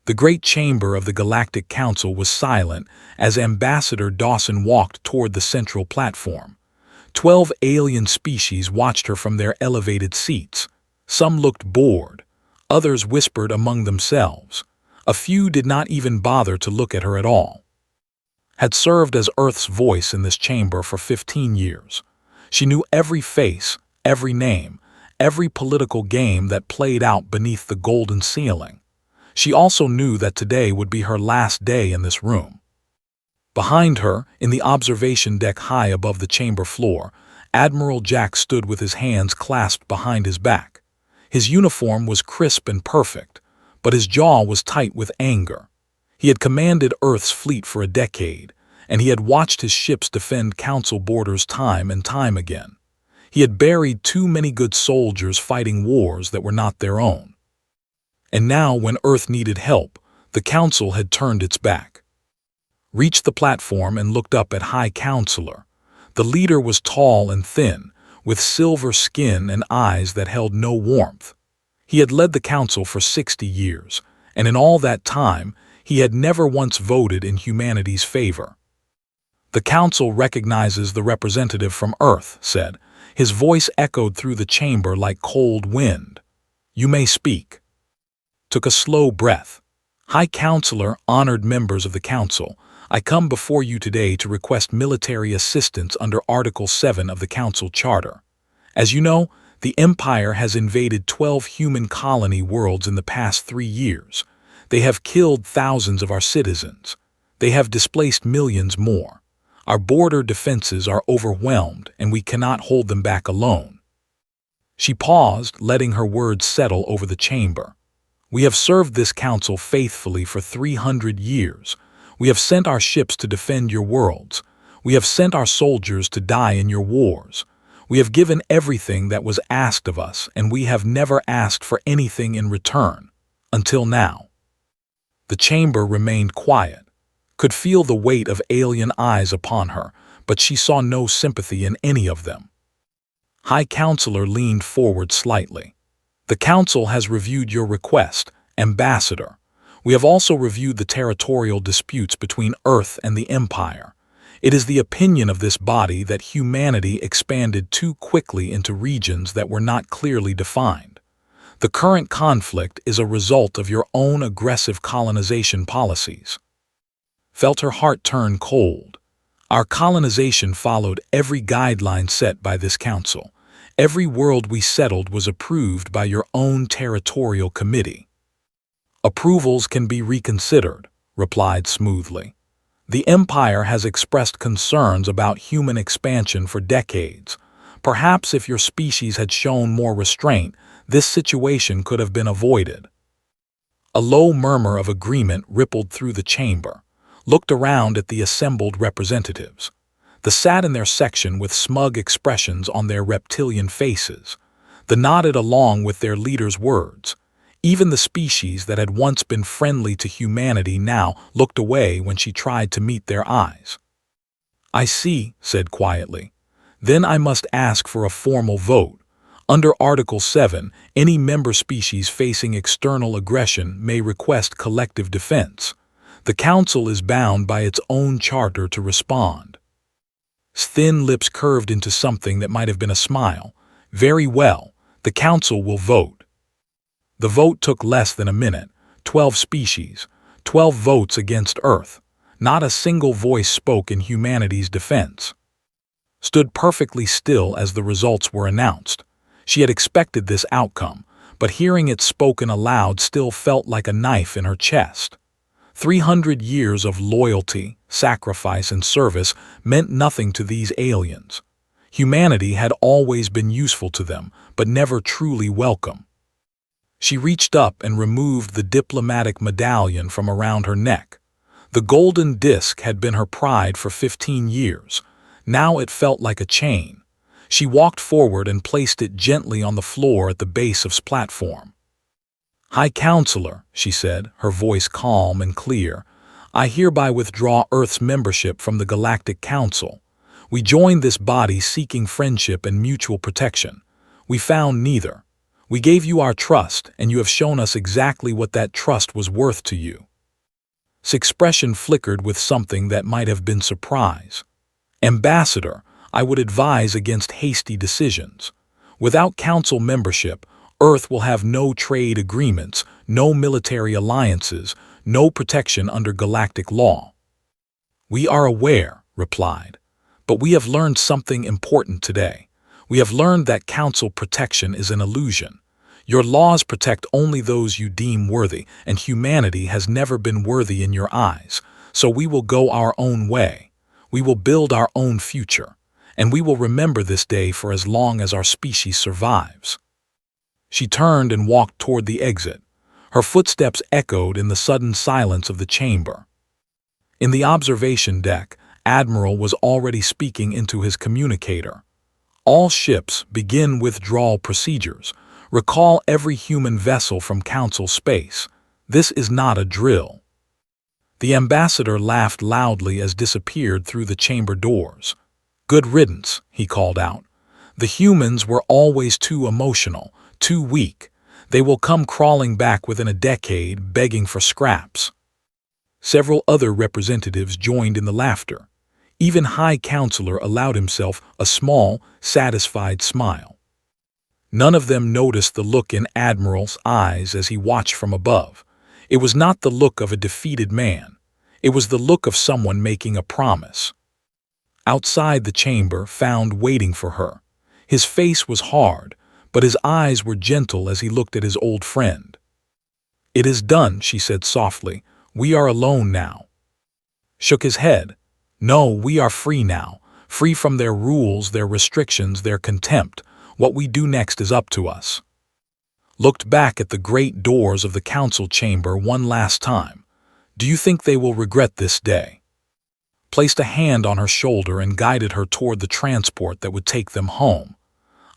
The great chamber of the Galactic Council was silent as Ambassador Dawson walked toward the central platform. 12 alien species watched her from their elevated seats. Some looked bored. Others whispered among themselves. A few did not even bother to look at her at all. Had served as Earth's voice in this chamber for 15 years. She knew every face, every name, every political game that played out beneath the golden ceiling. She also knew that today would be her last day in this room. Behind her, in the observation deck high above the chamber floor, Admiral Jack stood with his hands clasped behind his back. His uniform was crisp and perfect, but his jaw was tight with anger. He had commanded Earth's fleet for a decade, and he had watched his ships defend Council borders time and time again. He had buried too many good soldiers fighting wars that were not their own. And now, when Earth needed help, the Council had turned its back. Reached the platform and looked up at High Counselor. The leader was tall and thin, with silver skin and eyes that held no warmth. He had led the Council for 60 years, and in all that time, he had never once voted in humanity's favor. "The Council recognizes the representative from Earth," said. His voice echoed through the chamber like cold wind. "You may speak." Took a slow breath. "High Counselor, honored members of the Council, I come before you today to request military assistance under Article 7 of the Council Charter. As you know, the Empire has invaded 12 human colony worlds in the past 3 years. They have killed thousands of our citizens. They have displaced millions more. Our border defenses are overwhelmed, and we cannot hold them back alone." She paused, letting her words settle over the chamber. "We have served this Council faithfully for 300 years. We have sent our ships to defend your worlds. We have sent our soldiers to die in your wars. We have given everything that was asked of us, and we have never asked for anything in return. Until now." The chamber remained quiet, could feel the weight of alien eyes upon her, but she saw no sympathy in any of them. High Counselor leaned forward slightly. "The Council has reviewed your request, Ambassador. We have also reviewed the territorial disputes between Earth and the Empire. It is the opinion of this body that humanity expanded too quickly into regions that were not clearly defined. The current conflict is a result of your own aggressive colonization policies." Felt her heart turn cold. "Our colonization followed every guideline set by this Council. Every world we settled was approved by your own territorial committee." "Approvals can be reconsidered," replied smoothly. "The Empire has expressed concerns about human expansion for decades. Perhaps if your species had shown more restraint, this situation could have been avoided." A low murmur of agreement rippled through the chamber. Looked around at the assembled representatives. They sat in their section with smug expressions on their reptilian faces. They nodded along with their leader's words. Even the species that had once been friendly to humanity now looked away when she tried to meet their eyes. "I see," said quietly. "Then I must ask for a formal vote. Under Article 7, any member species facing external aggression may request collective defense. The Council is bound by its own charter to respond." His thin lips curved into something that might have been a smile. "Very well, the Council will vote." The vote took less than a minute. 12 species, 12 votes against Earth. Not a single voice spoke in humanity's defense. Stood perfectly still as the results were announced. She had expected this outcome, but hearing it spoken aloud still felt like a knife in her chest. 300 years of loyalty, sacrifice, and service meant nothing to these aliens. Humanity had always been useful to them, but never truly welcome. She reached up and removed the diplomatic medallion from around her neck. The golden disc had been her pride for 15 years. Now it felt like a chain. She walked forward and placed it gently on the floor at the base of the platform. "High Counselor," she said, her voice calm and clear, "I hereby withdraw Earth's membership from the Galactic Council. We joined this body seeking friendship and mutual protection. We found neither. We gave you our trust, and you have shown us exactly what that trust was worth to you." His expression flickered with something that might have been surprise. "Ambassador, I would advise against hasty decisions. Without council membership, Earth will have no trade agreements, no military alliances, no protection under galactic law." "We are aware," replied, "but we have learned something important today. We have learned that council protection is an illusion. Your laws protect only those you deem worthy, and humanity has never been worthy in your eyes, so we will go our own way. We will build our own future, and we will remember this day for as long as our species survives." She turned and walked toward the exit. Her footsteps echoed in the sudden silence of the chamber. In the observation deck, Admiral was already speaking into his communicator. "All ships begin withdrawal procedures. Recall every human vessel from Council space. This is not a drill." The ambassador laughed loudly as disappeared through the chamber doors. "Good riddance," he called out. "The humans were always too emotional, too weak. They will come crawling back within a decade, begging for scraps." Several other representatives joined in the laughter. Even High Counselor allowed himself a small, satisfied smile. None of them noticed the look in Admiral's eyes as he watched from above. It was not the look of a defeated man. It was the look of someone making a promise. Outside the chamber, found waiting for her. His face was hard, but his eyes were gentle as he looked at his old friend. "It is done," she said softly. "We are alone now." Shook his head. "No, we are free now, free from their rules, their restrictions, their contempt. What we do next is up to us." Looked back at the great doors of the council chamber one last time. "Do you think they will regret this day?" Placed a hand on her shoulder and guided her toward the transport that would take them home.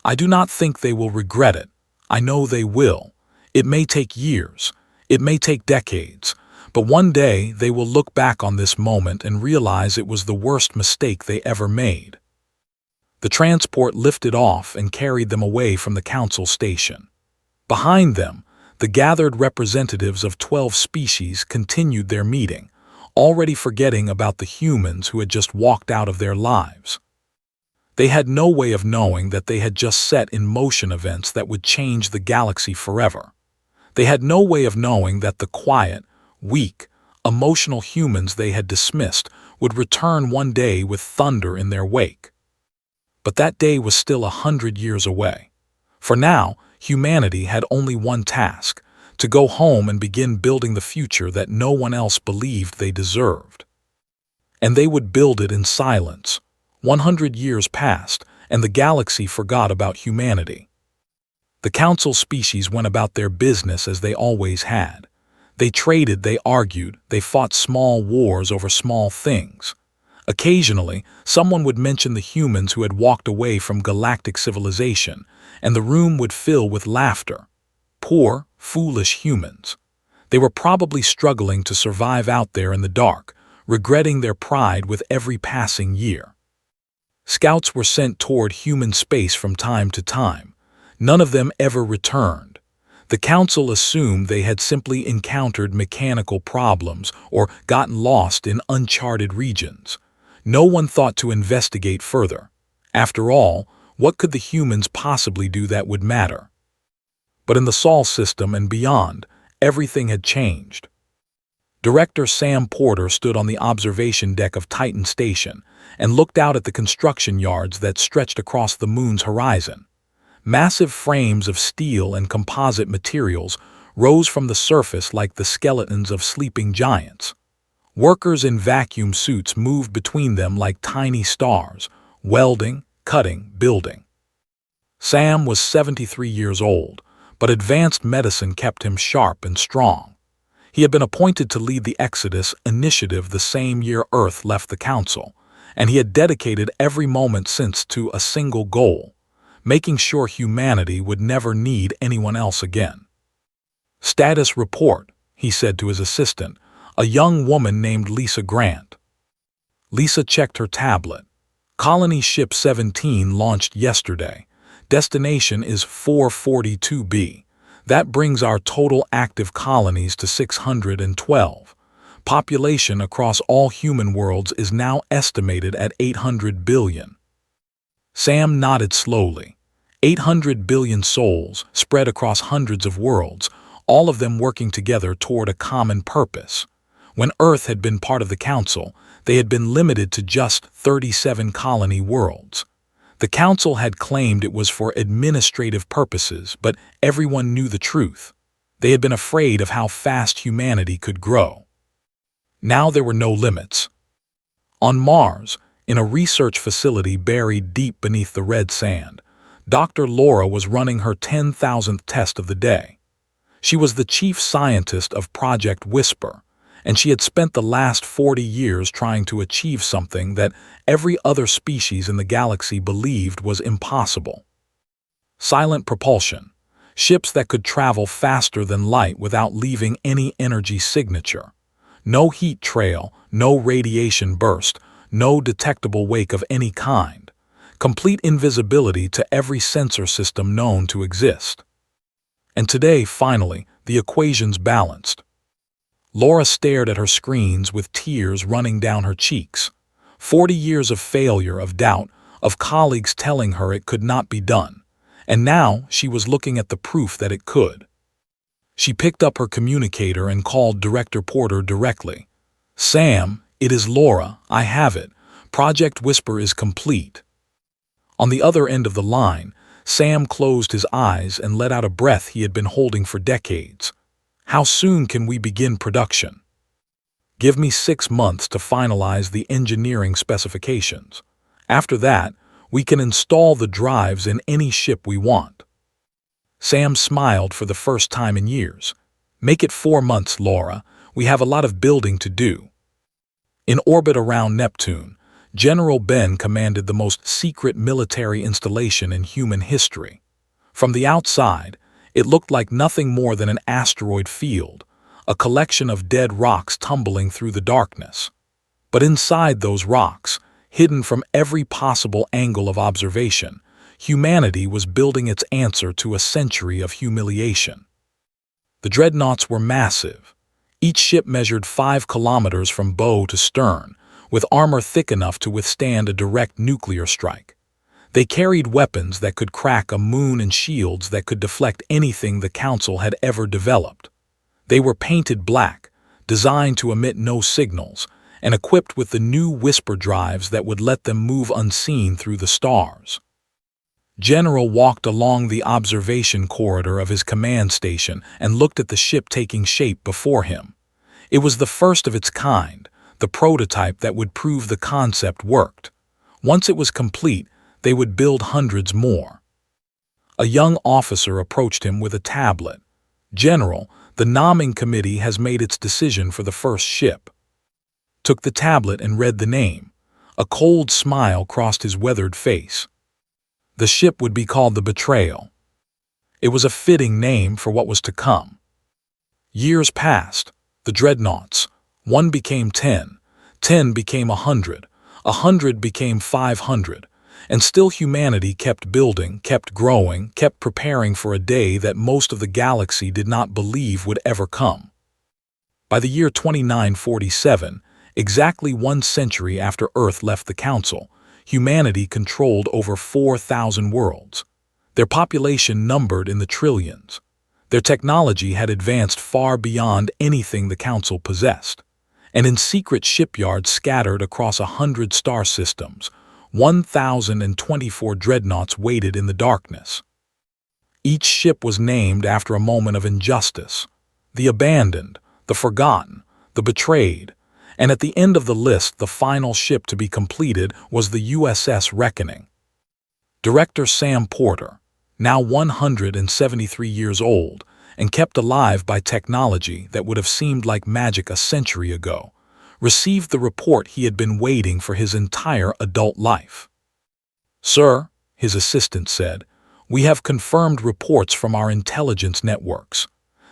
"I do not think they will regret it. I know they will. It may take years. It may take decades. But one day they will look back on this moment and realize it was the worst mistake they ever made." The transport lifted off and carried them away from the council station. Behind them, the gathered representatives of 12 species continued their meeting, already forgetting about the humans who had just walked out of their lives. They had no way of knowing that they had just set in motion events that would change the galaxy forever. They had no way of knowing that the quiet, weak, emotional humans they had dismissed would return one day with thunder in their wake. But that day was still 100 years away. For now, humanity had only one task: to go home and begin building the future that no one else believed they deserved. And they would build it in silence. 100 years passed, and the galaxy forgot about humanity. The council species went about their business as they always had. They traded, they argued, they fought small wars over small things. Occasionally, someone would mention the humans who had walked away from galactic civilization, and the room would fill with laughter. Poor, foolish humans. They were probably struggling to survive out there in the dark, regretting their pride with every passing year. Scouts were sent toward human space from time to time. None of them ever returned. The council assumed they had simply encountered mechanical problems or gotten lost in uncharted regions. No one thought to investigate further. After all, what could the humans possibly do that would matter? But in the Sol system and beyond, everything had changed. Director Sam Porter stood on the observation deck of Titan Station and looked out at the construction yards that stretched across the moon's horizon. Massive frames of steel and composite materials rose from the surface like the skeletons of sleeping giants. Workers in vacuum suits moved between them like tiny stars, welding, cutting, building. Sam was 73 years old, but advanced medicine kept him sharp and strong. He had been appointed to lead the Exodus initiative the same year Earth left the Council, and he had dedicated every moment since to a single goal: making sure humanity would never need anyone else again. "Status report," he said to his assistant, a young woman named Lisa Grant. Lisa checked her tablet. "Colony Ship 17 launched yesterday. Destination is 442b. That brings our total active colonies to 612. Population across all human worlds is now estimated at 800 billion. Sam nodded slowly. 800 billion souls spread across hundreds of worlds, all of them working together toward a common purpose. When Earth had been part of the Council, they had been limited to just 37 colony worlds. The Council had claimed it was for administrative purposes, but everyone knew the truth. They had been afraid of how fast humanity could grow. Now there were no limits. On Mars, in a research facility buried deep beneath the red sand, Dr. Laura was running her 10,000th test of the day. She was the chief scientist of Project Whisper, and she had spent the last 40 years trying to achieve something that every other species in the galaxy believed was impossible. Silent propulsion, ships that could travel faster than light without leaving any energy signature. No heat trail, no radiation burst, no detectable wake of any kind. Complete invisibility to every sensor system known to exist. And today, finally, the equations balanced. Laura stared at her screens with tears running down her cheeks. 40 years of failure, of doubt, of colleagues telling her it could not be done. And now she was looking at the proof that it could. She picked up her communicator and called Director Porter directly. "Sam, it is Laura. I have it. Project Whisper is complete." On the other end of the line, Sam closed his eyes and let out a breath he had been holding for decades. "How soon can we begin production?" "Give me 6 months to finalize the engineering specifications. After that, we can install the drives in any ship we want." Sam smiled for the first time in years. "Make it 4 months, Laura. We have a lot of building to do." In orbit around Neptune, General Ben commanded the most secret military installation in human history. From the outside, it looked like nothing more than an asteroid field, a collection of dead rocks tumbling through the darkness. But inside those rocks, hidden from every possible angle of observation, humanity was building its answer to a century of humiliation. The dreadnoughts were massive. Each ship measured 5 kilometers from bow to stern, with armor thick enough to withstand a direct nuclear strike. They carried weapons that could crack a moon and shields that could deflect anything the Council had ever developed. They were painted black, designed to emit no signals, and equipped with the new whisper drives that would let them move unseen through the stars. General walked along the observation corridor of his command station and looked at the ship taking shape before him. It was the first of its kind, the prototype that would prove the concept worked. Once it was complete, they would build hundreds more. A young officer approached him with a tablet. "General, the nomming committee has made its decision for the first ship." Took the tablet and read the name. A cold smile crossed his weathered face. The ship would be called the Betrayal. It was a fitting name for what was to come. Years passed. The dreadnoughts. 1 became 10, 10 became 100, 100 became 500, and still humanity kept building, kept growing, kept preparing for a day that most of the galaxy did not believe would ever come. By the year 2947, exactly 1 century after Earth left the Council, humanity controlled over 4,000 worlds. Their population numbered in the trillions. Their technology had advanced far beyond anything the Council possessed. And in secret shipyards scattered across 100 star systems, 1,024 dreadnoughts waited in the darkness. Each ship was named after a moment of injustice: the abandoned, the forgotten, the betrayed, and at the end of the list, the final ship to be completed was the USS Reckoning. Director Sam Porter, now 173 years old, and kept alive by technology that would have seemed like magic a century ago, received the report he had been waiting for his entire adult life. "Sir," his assistant said, "we have confirmed reports from our intelligence networks.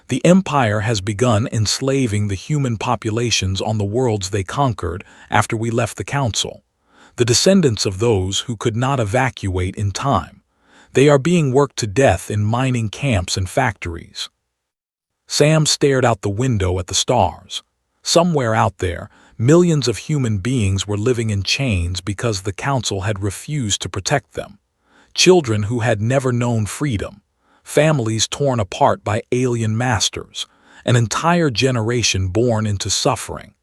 The Empire has begun enslaving the human populations on the worlds they conquered after we left the Council, the descendants of those who could not evacuate in time. They are being worked to death in mining camps and factories." Sam stared out the window at the stars. Somewhere out there, millions of human beings were living in chains because the council had refused to protect them. Children who had never known freedom, families torn apart by alien masters, an entire generation born into suffering.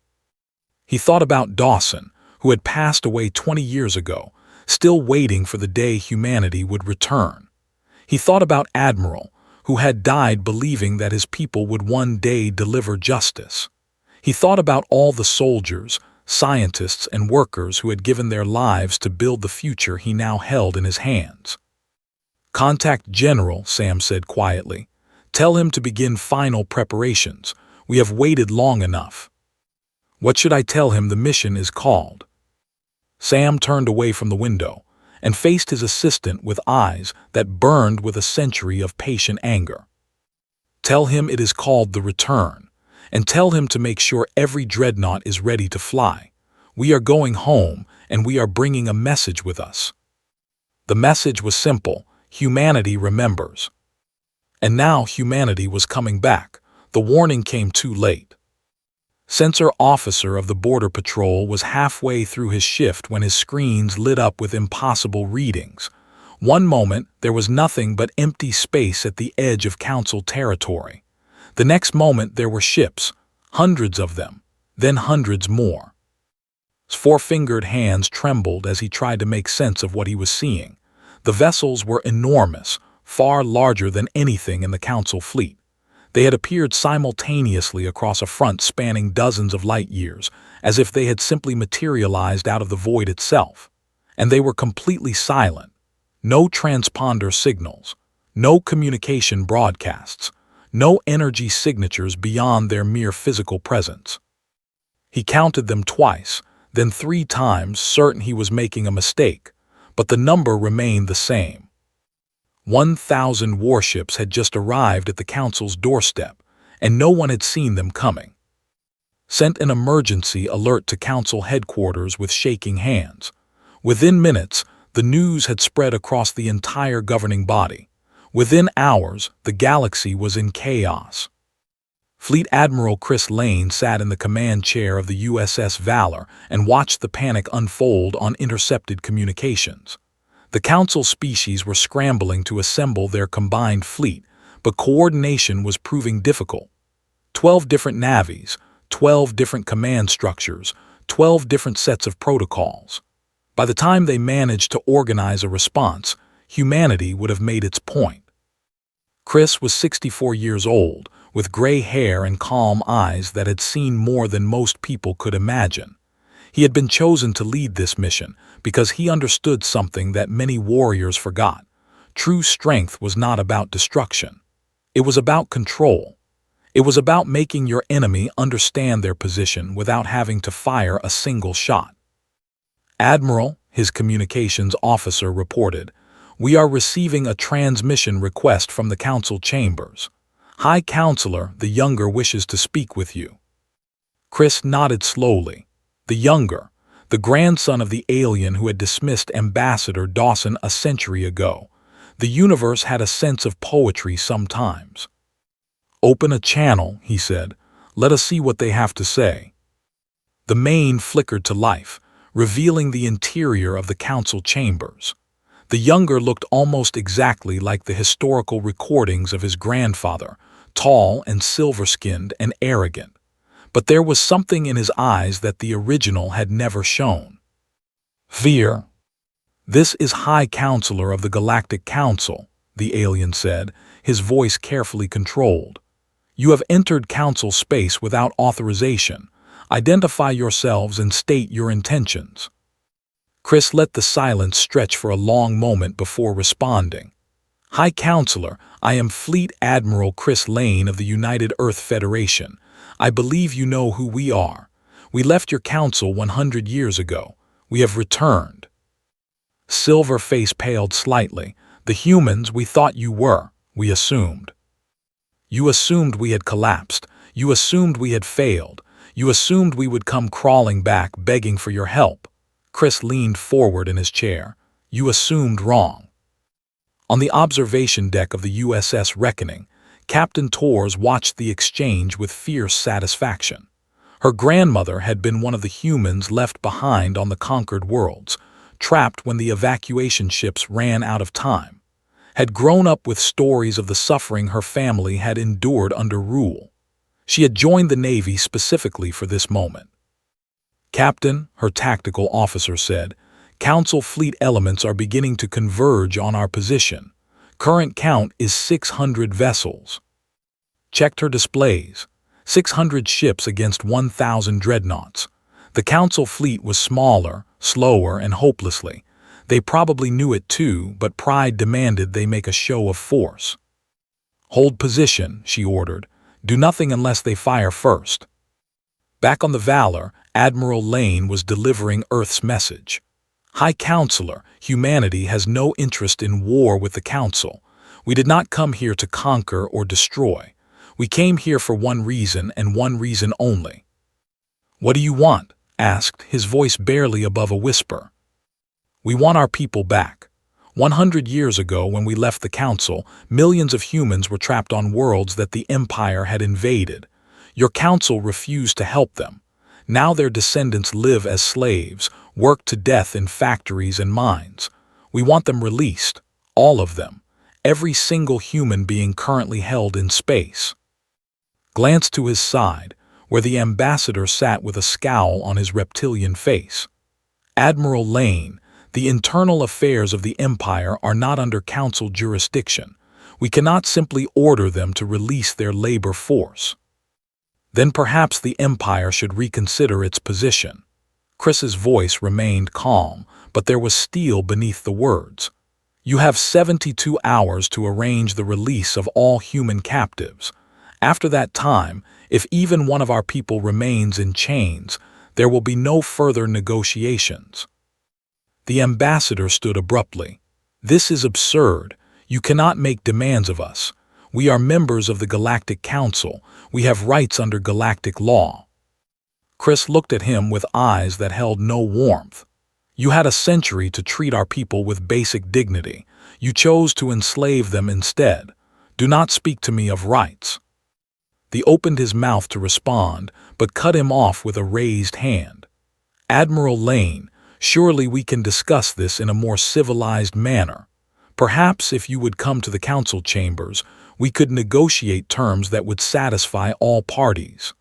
He thought about Dawson, who had passed away 20 years ago, still waiting for the day humanity would return. He thought about Admiral, who had died believing that his people would one day deliver justice. He thought about all the soldiers, scientists, and workers who had given their lives to build the future he now held in his hands. "Contact General," Sam said quietly. "Tell him to begin final preparations. We have waited long enough." "What should I tell him the mission is called?" Sam turned away from the window and faced his assistant with eyes that burned with a century of patient anger. "Tell him it is called The Return, and tell him to make sure every dreadnought is ready to fly. We are going home, and we are bringing a message with us." The message was simple: humanity remembers. And now humanity was coming back. The warning came too late. Sensor Officer of the Border Patrol was halfway through his shift when his screens lit up with impossible readings. One moment, there was nothing but empty space at the edge of Council territory. The next moment, there were ships, hundreds of them, then hundreds more. His four-fingered hands trembled as he tried to make sense of what he was seeing. The vessels were enormous, far larger than anything in the Council fleet. They had appeared simultaneously across a front spanning dozens of light years, as if they had simply materialized out of the void itself. And they were completely silent. No transponder signals, no communication broadcasts, no energy signatures beyond their mere physical presence. He counted them twice, then 3 times, certain he was making a mistake, but the number remained the same. 1,000 warships had just arrived at the Council's doorstep, and no one had seen them coming. Sent an emergency alert to Council headquarters with shaking hands. Within minutes, the news had spread across the entire governing body. Within hours, the galaxy was in chaos. Fleet Admiral Chris Lane sat in the command chair of the USS Valor and watched the panic unfold on intercepted communications. The Council species were scrambling to assemble their combined fleet, but coordination was proving difficult. 12 different navies, 12 different command structures, 12 different sets of protocols. By the time they managed to organize a response, humanity would have made its point. Chris was 64 years old, with gray hair and calm eyes that had seen more than most people could imagine. He had been chosen to lead this mission because he understood something that many warriors forgot. True strength was not about destruction. It was about control. It was about making your enemy understand their position without having to fire a single shot. "Admiral," his communications officer reported, "we are receiving a transmission request from the Council chambers. High Counselor, the Younger, wishes to speak with you." Chris nodded slowly. The Younger, the grandson of the alien who had dismissed Ambassador Dawson a century ago. The universe had a sense of poetry sometimes. "Open a channel," he said. "Let us see what they have to say." The main flickered to life, revealing the interior of the Council chambers. The Younger looked almost exactly like the historical recordings of his grandfather, tall and silver-skinned and arrogant. But there was something in his eyes that the original had never shown. "Fear." "This is High Counselor of the Galactic Council," the alien said, his voice carefully controlled. "You have entered Council space without authorization. Identify yourselves and state your intentions." Chris let the silence stretch for a long moment before responding. "High Counselor, I am Fleet Admiral Chris Lane of the United Earth Federation. I believe you know who we are. We left your council 100 years ago. We have returned." Silver face paled slightly. "The humans we thought you were, we assumed. You assumed we had collapsed. You assumed we had failed. You assumed we would come crawling back, begging for your help." Chris leaned forward in his chair. "You assumed wrong." On the observation deck of the USS Reckoning, Captain Torres watched the exchange with fierce satisfaction. Her grandmother had been one of the humans left behind on the conquered worlds, trapped when the evacuation ships ran out of time, had grown up with stories of the suffering her family had endured under rule. She had joined the Navy specifically for this moment. "Captain," her tactical officer said, "Council fleet elements are beginning to converge on our position. Current count is 600 vessels." Checked her displays. 600 ships against 1,000 dreadnoughts. The Council fleet was smaller, slower, and hopelessly. They probably knew it too, but pride demanded they make a show of force. "Hold position," she ordered. "Do nothing unless they fire first." Back on the Valor, Admiral Lane was delivering Earth's message. "High Counselor, humanity has no interest in war with the Council. We did not come here to conquer or destroy. We came here for one reason and one reason only." "What do you want?" asked, his voice barely above a whisper. "We want our people back. 100 years ago, when we left the Council, millions of humans were trapped on worlds that the Empire had invaded. Your Council refused to help them. Now their descendants live as slaves, work to death in factories and mines. We want them released, all of them, every single human being currently held in space." Glanced to his side, where the ambassador sat with a scowl on his reptilian face. "Admiral Lane, the internal affairs of the Empire are not under Council jurisdiction. We cannot simply order them to release their labor force." "Then perhaps the Empire should reconsider its position." Chris's voice remained calm, but there was steel beneath the words. "You have 72 hours to arrange the release of all human captives. After that time, if even one of our people remains in chains, there will be no further negotiations." The ambassador stood abruptly. "This is absurd. You cannot make demands of us. We are members of the Galactic Council. We have rights under galactic law." Chris looked at him with eyes that held no warmth. "You had a century to treat our people with basic dignity. You chose to enslave them instead. Do not speak to me of rights." He opened his mouth to respond, but cut him off with a raised hand. "Admiral Lane, surely we can discuss this in a more civilized manner. Perhaps if you would come to the Council chambers, we could negotiate terms that would satisfy all parties."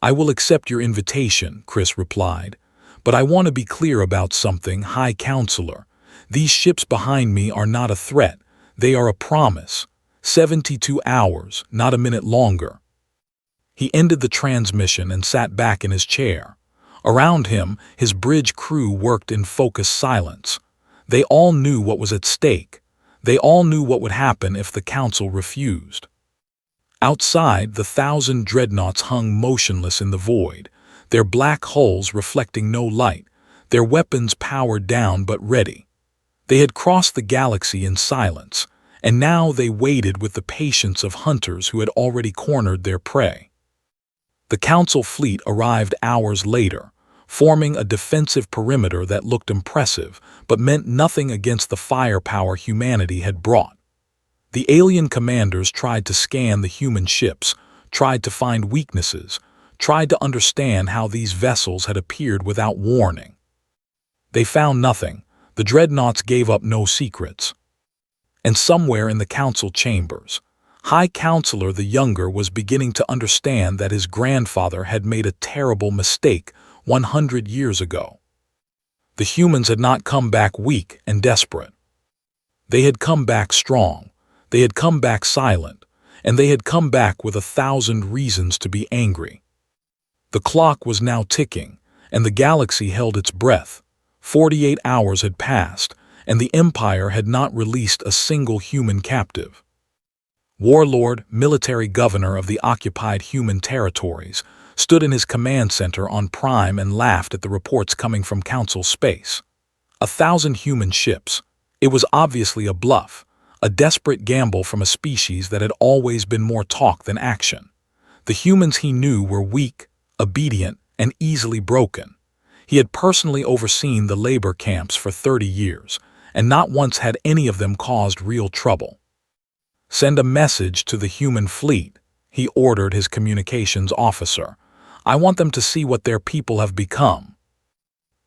"I will accept your invitation," Chris replied, "but I want to be clear about something, High Counselor. These ships behind me are not a threat. They are a promise. 72 hours, not a minute longer." He ended the transmission and sat back in his chair. Around him, his bridge crew worked in focused silence. They all knew what was at stake. They all knew what would happen if the Council refused. Outside, the 1,000 dreadnoughts hung motionless in the void, their black hulls reflecting no light, their weapons powered down but ready. They had crossed the galaxy in silence, and now they waited with the patience of hunters who had already cornered their prey. The Council fleet arrived hours later, forming a defensive perimeter that looked impressive but meant nothing against the firepower humanity had brought. The alien commanders tried to scan the human ships, tried to find weaknesses, tried to understand how these vessels had appeared without warning. They found nothing. The dreadnoughts gave up no secrets. And somewhere in the Council chambers, High Counselor the Younger was beginning to understand that his grandfather had made a terrible mistake 100 years ago. The humans had not come back weak and desperate. They had come back strong, they had come back silent, and they had come back with 1,000 reasons to be angry. The clock was now ticking, and the galaxy held its breath. 48 hours had passed, and the Empire had not released a single human captive. Warlord, military governor of the occupied human territories, stood in his command center on Prime and laughed at the reports coming from Council space. 1,000 human ships. It was obviously a bluff, a desperate gamble from a species that had always been more talk than action. The humans he knew were weak, obedient, and easily broken. He had personally overseen the labor camps for 30 years, and not once had any of them caused real trouble. "Send a message to the human fleet," he ordered his communications officer. "I want them to see what their people have become."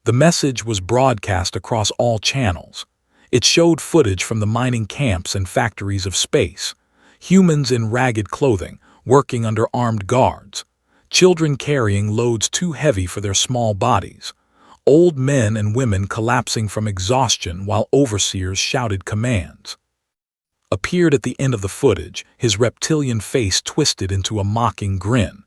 The message was broadcast across all channels. It showed footage from the mining camps and factories of space, humans in ragged clothing, working under armed guards, children carrying loads too heavy for their small bodies, old men and women collapsing from exhaustion while overseers shouted commands. Appeared at the end of the footage, his reptilian face twisted into a mocking grin.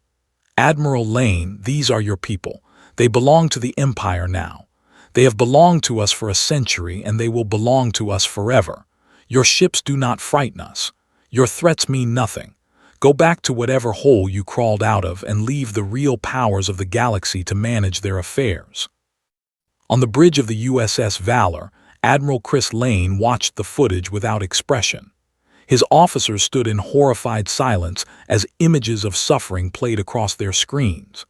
"Admiral Lane, these are your people. They belong to the Empire now. They have belonged to us for a century, and they will belong to us forever. Your ships do not frighten us. Your threats mean nothing. Go back to whatever hole you crawled out of and leave the real powers of the galaxy to manage their affairs." On the bridge of the USS Valor, Admiral Chris Lane watched the footage without expression. His officers stood in horrified silence as images of suffering played across their screens.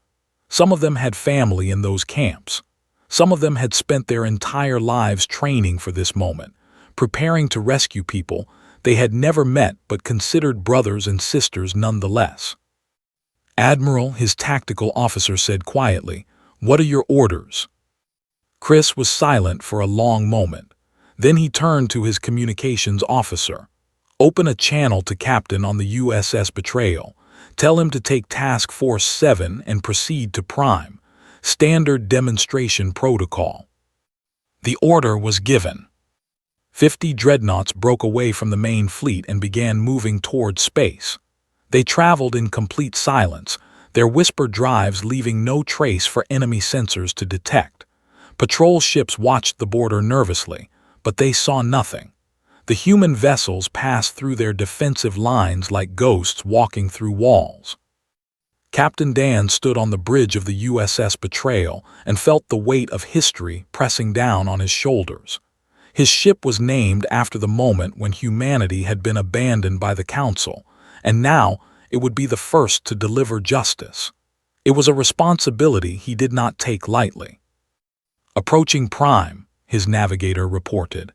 Some of them had family in those camps. Some of them had spent their entire lives training for this moment, preparing to rescue people they had never met but considered brothers and sisters nonetheless. "Admiral," his tactical officer said quietly, "what are your orders?" Chris was silent for a long moment. Then he turned to his communications officer. "Open a channel to Captain on the USS Betrayal. Tell him to take Task Force 7 and proceed to Prime. Standard demonstration protocol." The order was given. 50 dreadnoughts broke away from the main fleet and began moving toward space. They traveled in complete silence, their whispered drives leaving no trace for enemy sensors to detect. Patrol ships watched the border nervously, but they saw nothing. The human vessels passed through their defensive lines like ghosts walking through walls. Captain Dan stood on the bridge of the USS Betrayal and felt the weight of history pressing down on his shoulders. His ship was named after the moment when humanity had been abandoned by the Council, and now it would be the first to deliver justice. It was a responsibility he did not take lightly. "Approaching Prime," his navigator reported.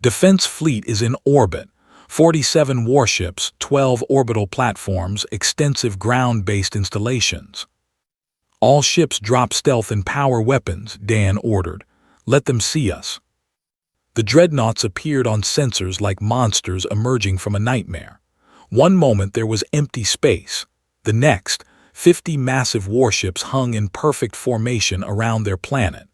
"Defense fleet is in orbit. 47 warships, 12 orbital platforms, extensive ground-based installations." "All ships drop stealth and power weapons," Dan ordered. "Let them see us." The dreadnoughts appeared on sensors like monsters emerging from a nightmare. One moment there was empty space. The next, 50 massive warships hung in perfect formation around their planet.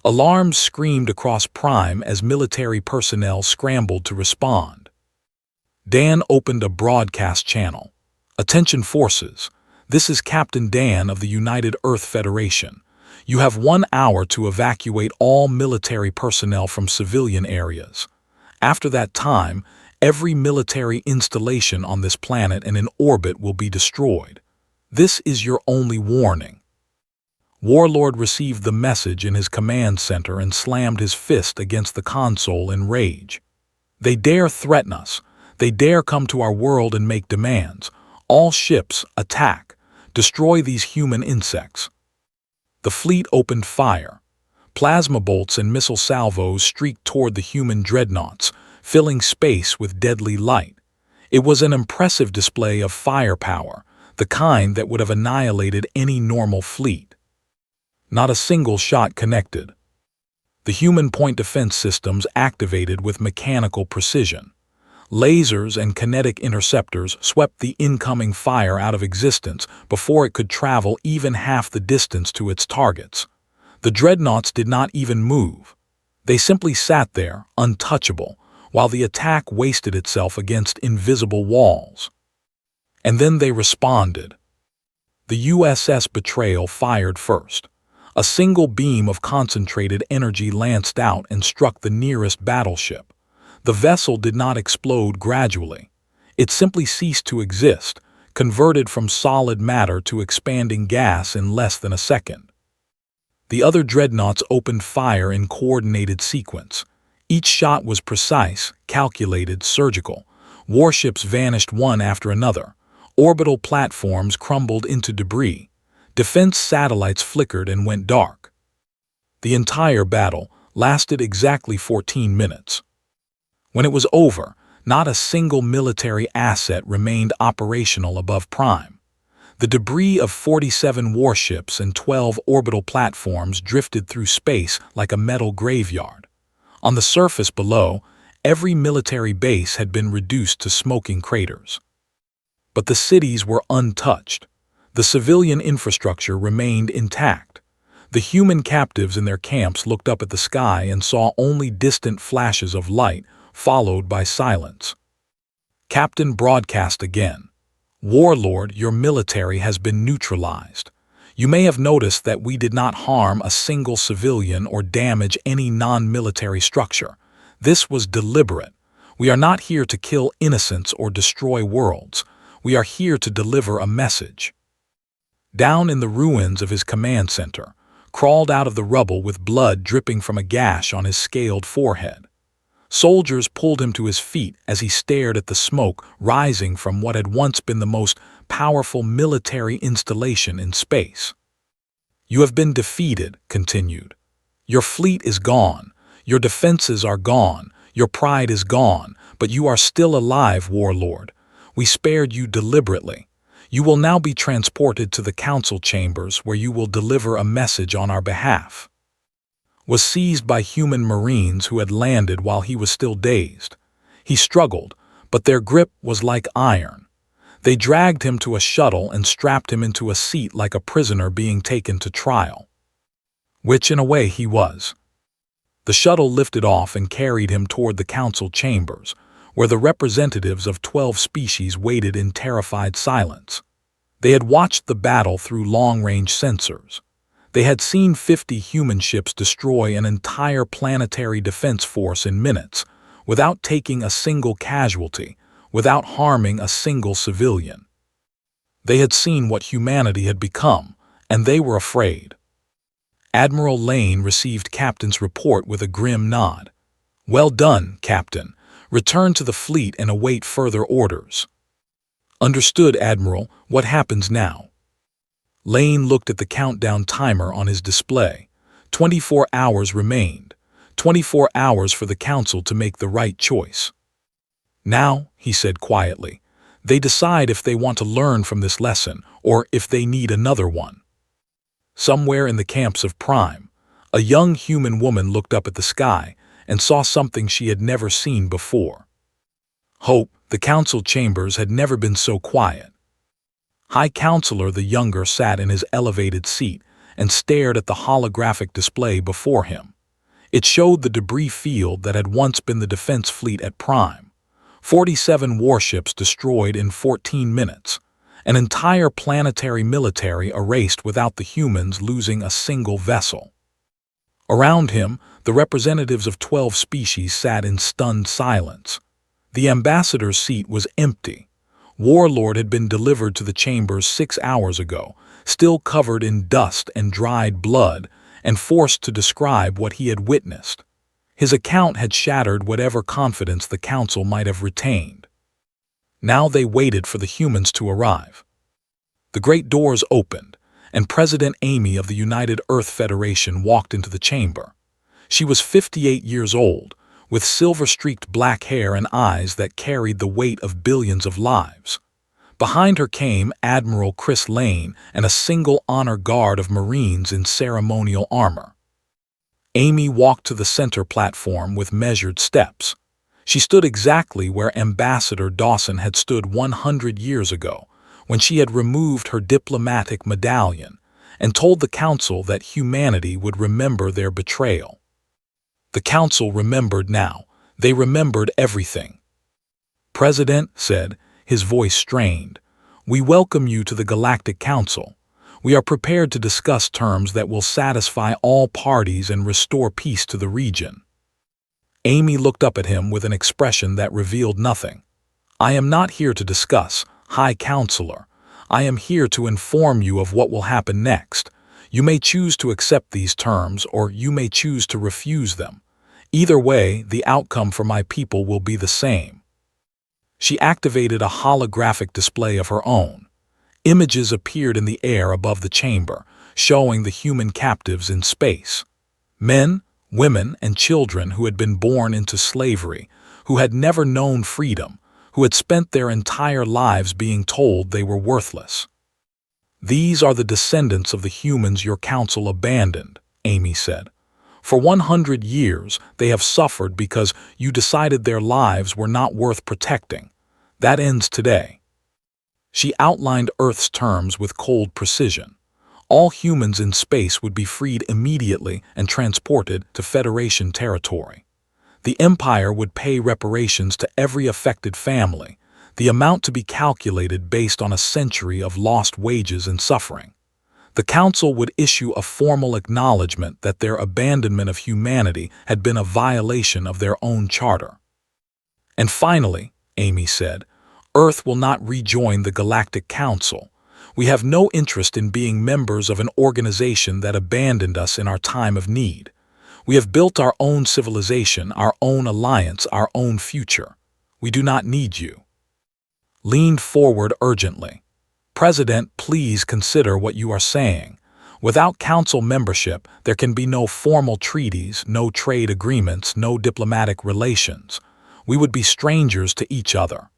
Alarms screamed across Prime as military personnel scrambled to respond. Dan opened a broadcast channel. "Attention forces. This is Captain Dan of the United Earth Federation. You have 1 hour to evacuate all military personnel from civilian areas. After that time, every military installation on this planet and in orbit will be destroyed. This is your only warning." Warlord received the message in his command center and slammed his fist against the console in rage. "They dare threaten us. They dare come to our world and make demands. All ships, attack. Destroy these human insects." The fleet opened fire. Plasma bolts and missile salvos streaked toward the human dreadnoughts, filling space with deadly light. It was an impressive display of firepower, the kind that would have annihilated any normal fleet. Not a single shot connected. The human point defense systems activated with mechanical precision. Lasers and kinetic interceptors swept the incoming fire out of existence before it could travel even half the distance to its targets. The dreadnoughts did not even move. They simply sat there, untouchable, while the attack wasted itself against invisible walls. And then they responded. The USS Betrayal fired first. A single beam of concentrated energy lanced out and struck the nearest battleship. The vessel did not explode gradually. It simply ceased to exist, converted from solid matter to expanding gas in less than a second. The other dreadnoughts opened fire in coordinated sequence. Each shot was precise, calculated, surgical. Warships vanished one after another. Orbital platforms crumbled into debris. Defense satellites flickered and went dark. The entire battle, lasted exactly 14 minutes. When it was over, not a single military asset remained operational above Prime. The debris of 47 warships and 12 orbital platforms drifted through space like a metal graveyard. On the surface below, every military base had been reduced to smoking craters. But the cities were untouched. The civilian infrastructure remained intact. The human captives in their camps looked up at the sky and saw only distant flashes of light, followed by silence. Captain broadcast again. "Warlord, your military has been neutralized. You may have noticed that we did not harm a single civilian or damage any non-military structure. This was deliberate. We are not here to kill innocents or destroy worlds. We are here to deliver a message." Down in the ruins of his command center, crawled out of the rubble with blood dripping from a gash on his scaled forehead. Soldiers pulled him to his feet as he stared at the smoke rising from what had once been the most powerful military installation in space. "You have been defeated," continued. "Your fleet is gone, your defenses are gone, your pride is gone, but you are still alive, Warlord. We spared you deliberately. You will now be transported to the council chambers where you will deliver a message on our behalf." Was seized by human marines who had landed while he was still dazed. He struggled, but their grip was like iron. They dragged him to a shuttle and strapped him into a seat like a prisoner being taken to trial. Which in a way he was. The shuttle lifted off and carried him toward the council chambers, where the representatives of 12 species waited in terrified silence. They had watched the battle through long-range sensors. They had seen 50 human ships destroy an entire planetary defense force in minutes, without taking a single casualty, without harming a single civilian. They had seen what humanity had become, and they were afraid. Admiral Lane received Captain's report with a grim nod. "Well done, Captain. Return to the fleet and await further orders." "Understood, Admiral. What happens now?" Lane looked at the countdown timer on his display. 24 hours remained. 24 hours for the council to make the right choice. "Now," he said quietly, "they decide if they want to learn from this lesson or if they need another one." Somewhere in the camps of Prime, a young human woman looked up at the sky and saw something she had never seen before. Hope, the council chambers had never been so quiet. High Counselor the Younger sat in his elevated seat and stared at the holographic display before him. It showed the debris field that had once been the defense fleet at Prime. 47 warships destroyed in 14 minutes. An entire planetary military erased without the humans losing a single vessel. Around him, the representatives of 12 species sat in stunned silence. The ambassador's seat was empty. Warlord had been delivered to the chambers 6 hours ago, still covered in dust and dried blood, and forced to describe what he had witnessed. His account had shattered whatever confidence the council might have retained. Now they waited for the humans to arrive. The great doors opened, and President Amy of the United Earth Federation walked into the chamber. She was 58 years old, with silver-streaked black hair and eyes that carried the weight of billions of lives. Behind her came Admiral Chris Lane and a single honor guard of Marines in ceremonial armor. Amy walked to the center platform with measured steps. She stood exactly where Ambassador Dawson had stood 100 years ago, when she had removed her diplomatic medallion and told the council that humanity would remember their betrayal. The council remembered now. They remembered everything. "President," said, his voice strained, "we welcome you to the Galactic Council. We are prepared to discuss terms that will satisfy all parties and restore peace to the region." Amy looked up at him with an expression that revealed nothing. "I am not here to discuss, High Counselor. I am here to inform you of what will happen next. You may choose to accept these terms, or you may choose to refuse them. Either way, the outcome for my people will be the same." She activated a holographic display of her own. Images appeared in the air above the chamber, showing the human captives in space. Men, Women and children who had been born into slavery, who had never known freedom, who had spent their entire lives being told they were worthless. "These are the descendants of the humans your council abandoned," Amy said. "For 100 years, they have suffered because you decided their lives were not worth protecting. That ends today." She outlined Earth's terms with cold precision. All humans in space would be freed immediately and transported to Federation territory. The Empire would pay reparations to every affected family, the amount to be calculated based on a century of lost wages and suffering. The Council would issue a formal acknowledgement that their abandonment of humanity had been a violation of their own charter. "And finally," Amy said, "Earth will not rejoin the Galactic Council. We have no interest in being members of an organization that abandoned us in our time of need. We have built our own civilization, our own alliance, our own future. We do not need you." Leaned forward urgently. "President, please consider what you are saying. Without council membership, there can be no formal treaties, no trade agreements, no diplomatic relations. We would be strangers to each other."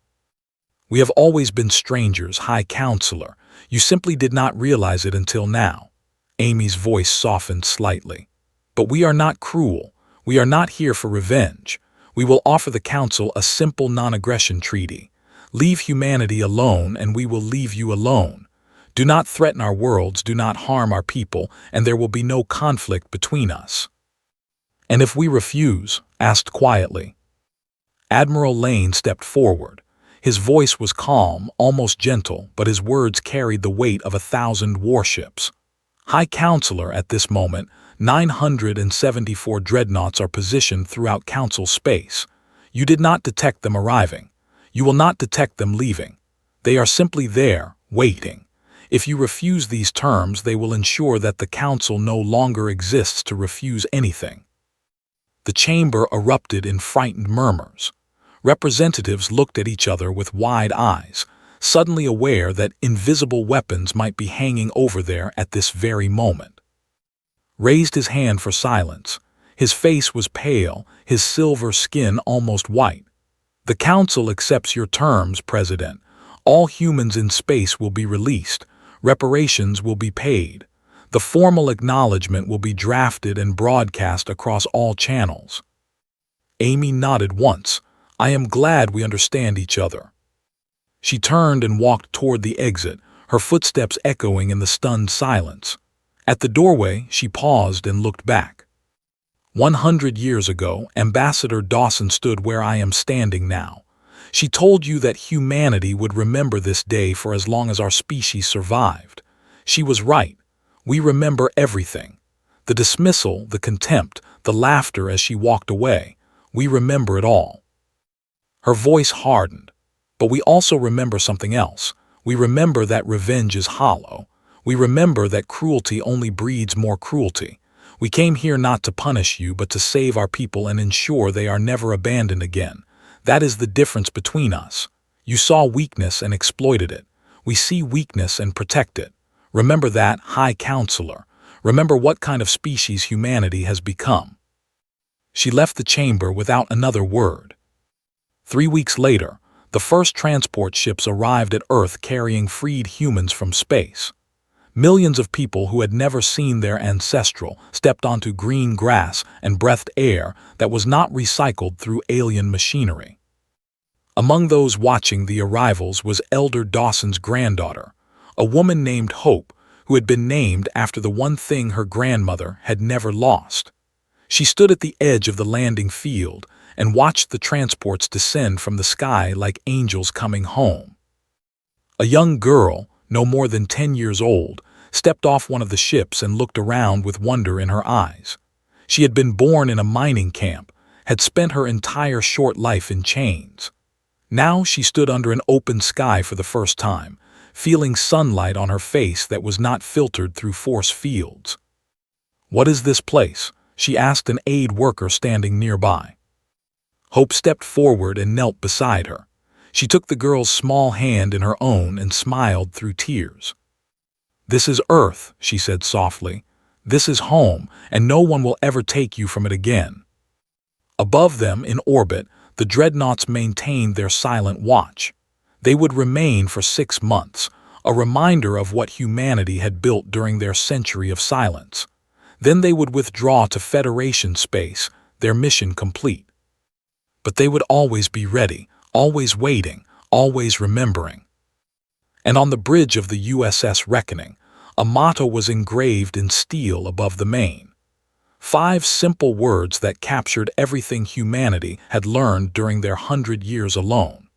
"We have always been strangers, High Counselor. You simply did not realize it until now." Amy's voice softened slightly. "But we are not cruel. We are not here for revenge. We will offer the Council a simple non-aggression treaty. Leave humanity alone and we will leave you alone. Do not threaten our worlds, do not harm our people, and there will be no conflict between us." "And if we refuse?" asked quietly. Admiral Lane stepped forward. His voice was calm, almost gentle, but his words carried the weight of 1,000 warships. "High Counselor, at this moment, 974 dreadnoughts are positioned throughout Council space. You did not detect them arriving. You will not detect them leaving. They are simply there, waiting. If you refuse these terms, they will ensure that the Council no longer exists to refuse anything." The chamber erupted in frightened murmurs. Representatives looked at each other with wide eyes, suddenly aware that invisible weapons might be hanging over there at this very moment. Raised his hand for silence. His face was pale, his silver skin almost white. "The Council accepts your terms, President. All humans in space will be released. Reparations will be paid. The formal acknowledgement will be drafted and broadcast across all channels." Amy nodded once. "I am glad we understand each other." She turned and walked toward the exit, her footsteps echoing in the stunned silence. At the doorway, she paused and looked back. 100 years ago, Ambassador Dawson stood where I am standing now. She told you that humanity would remember this day for as long as our species survived. She was right. We remember everything. The dismissal, the contempt, the laughter as she walked away. We remember it all. Her voice hardened. "But we also remember something else. We remember that revenge is hollow. We remember that cruelty only breeds more cruelty. We came here not to punish you, but to save our people and ensure they are never abandoned again. That is the difference between us. You saw weakness and exploited it. We see weakness and protect it. Remember that, High Counselor. Remember what kind of species humanity has become." She left the chamber without another word. 3 weeks later, the first transport ships arrived at Earth carrying freed humans from space. Millions of people who had never seen their ancestral stepped onto green grass and breathed air that was not recycled through alien machinery. Among those watching the arrivals was Elder Dawson's granddaughter, a woman named Hope, who had been named after the one thing her grandmother had never lost. She stood at the edge of the landing field and watched the transports descend from the sky like angels coming home. A young girl, no more than 10 years old, stepped off one of the ships and looked around with wonder in her eyes. She had been born in a mining camp, had spent her entire short life in chains. Now she stood under an open sky for the first time, feeling sunlight on her face that was not filtered through force fields. "What is this place?" she asked an aid worker standing nearby. Hope stepped forward and knelt beside her. She took the girl's small hand in her own and smiled through tears. "This is Earth," she said softly. This is home, and no one will ever take you from it again. Above them, in orbit, the dreadnoughts maintained their silent watch. They would remain for 6 months, a reminder of what humanity had built during their century of silence. Then they would withdraw to Federation space, their mission complete. But they would always be ready, always waiting, always remembering. And on the bridge of the USS Reckoning, a motto was engraved in steel above the main. 5 simple words that captured everything humanity had learned during their 100 years alone.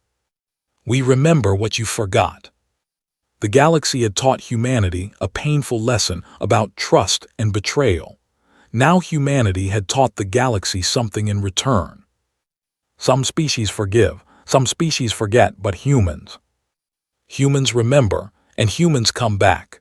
We remember what you forgot. The galaxy had taught humanity a painful lesson about trust and betrayal. Now humanity had taught the galaxy something in return. Some species forgive, some species forget, but humans remember, and humans come back.